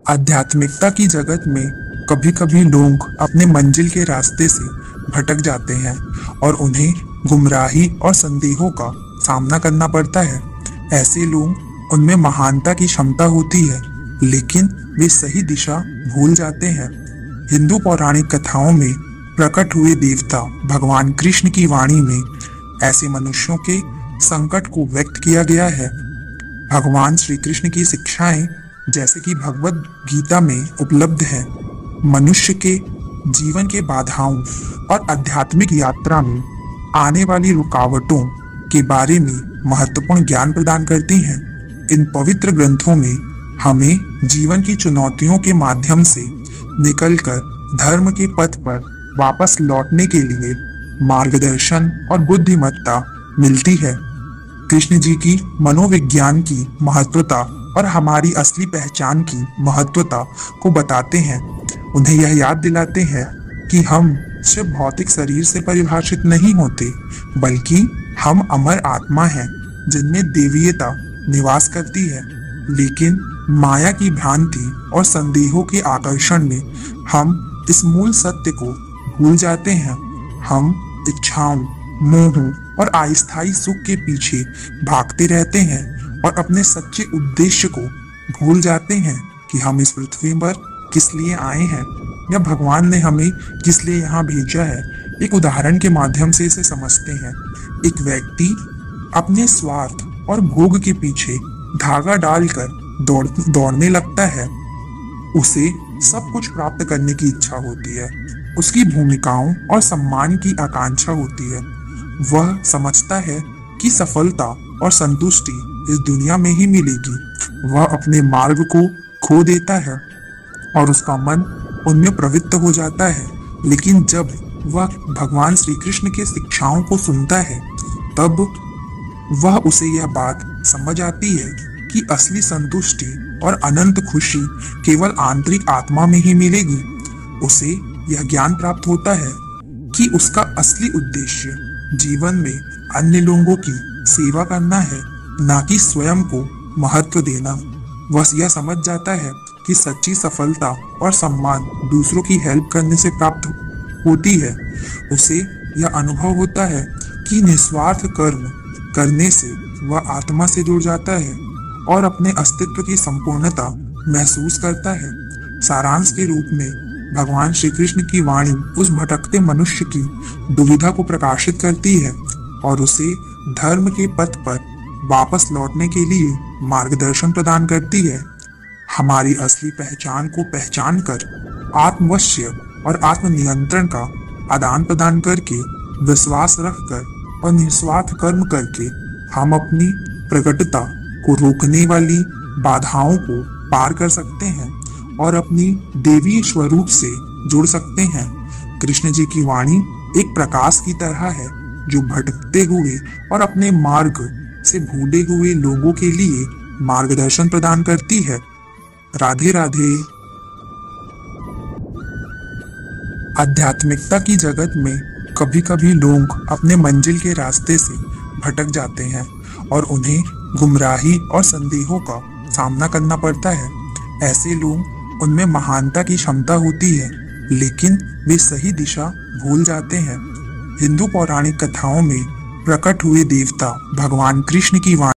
आध्यात्मिकता की जगत में कभी कभी लोग अपने मंजिल के रास्ते से भटक जाते हैं और उन्हें गुमराही और संदेहों का सामना करना पड़ता है। ऐसे लोग उनमें महानता की क्षमता होती है, लेकिन वे सही दिशा भूल जाते हैं। हिंदू पौराणिक कथाओं में प्रकट हुए देवता भगवान कृष्ण की वाणी में ऐसे मनुष्यों के संकट को व्यक्त किया गया है। भगवान श्री कृष्ण की शिक्षाएं जैसे कि भगवद गीता में उपलब्ध है, मनुष्य के जीवन के बाधाओं और आध्यात्मिक यात्रा में आने वाली रुकावटों के बारे में महत्वपूर्ण ज्ञान प्रदान करती हैं। इन पवित्र ग्रंथों में हमें जीवन की चुनौतियों के माध्यम से निकलकर धर्म के पथ पर वापस लौटने के लिए मार्गदर्शन और बुद्धिमत्ता मिलती है। कृष्ण जी की मनोविज्ञान की महत्वता और हमारी असली पहचान की महत्वता को बताते हैं। उन्हें यह याद दिलाते हैं कि हम सिर्फ भौतिक शरीर से परिभाषित नहीं होते, बल्कि हम अमर आत्मा हैं जिनमें देवीयता निवास करती है। लेकिन माया की भ्रांति और संदेहों के आकर्षण में हम इस मूल सत्य को भूल जाते हैं। हम इच्छाओं, मोहों और अस्थायी सुख के पीछे भागते रहते हैं और अपने सच्चे उद्देश्य को भूल जाते हैं कि हम इस पृथ्वी पर किस लिए आए हैं या भगवान ने हमें किस लिए यहाँ भेजा है। एक उदाहरण के माध्यम से इसे समझते हैं। एक व्यक्ति अपने स्वार्थ और भोग के पीछे धागा डालकर दौड़ने लगता है। उसे सब कुछ प्राप्त करने की इच्छा होती है, उसकी भूमिकाओं और सम्मान की आकांक्षा होती है। वह समझता है कि सफलता और संतुष्टि इस दुनिया में ही मिलेगी। वह अपने मार्ग को खो देता है और उसका मन उनमें प्रवृत्त हो जाता है। लेकिन जब वह भगवान श्री कृष्ण के शिक्षाओं को सुनता है, तब वह उसे यह बात समझ आती है कि असली संतुष्टि और अनंत खुशी केवल आंतरिक आत्मा में ही मिलेगी। उसे यह ज्ञान प्राप्त होता है कि उसका असली उद्देश्य जीवन में अन्य लोगों की सेवा करना है, ना कि स्वयं को महत्व देना। वह यह समझ जाता है कि सच्ची सफलता और सम्मान दूसरों की हेल्प करने से प्राप्त होती है। उसे यह अनुभव होता है कि निस्वार्थ कर्म करने से वह आत्मा से जुड़ जाता है और अपने अस्तित्व की संपूर्णता महसूस करता है। सारांश के रूप में भगवान श्री कृष्ण की वाणी उस भटकते मनुष्य की दुविधा को प्रकाशित करती है और उसे धर्म के पथ पर वापस लौटने के लिए मार्गदर्शन प्रदान करती है। हमारी असली पहचान को पहचान कर आत्मवश्य और आत्मनियंत्रण का आदान प्रदान करके, विश्वास रखकर और निस्वार्थ कर्म करके हम अपनी प्रगटता को रोकने वाली बाधाओं को पार कर सकते हैं और अपनी देवी स्वरूप से जुड़ सकते हैं। कृष्ण जी की वाणी एक प्रकाश की तरह है जो भटकते हुए और अपने मार्ग से भूले हुए लोगों के लिए मार्गदर्शन प्रदान करती है। राधे राधे। आध्यात्मिकता की जगत में कभी कभी लोग अपने मंजिल के रास्ते से भटक जाते हैं और उन्हें गुमराही और संदेहों का सामना करना पड़ता है। ऐसे लोग उनमें महानता की क्षमता होती है, लेकिन वे सही दिशा भूल जाते हैं। हिंदू पौराणिक कथाओं में प्रकट हुए देवता भगवान कृष्ण की वाणी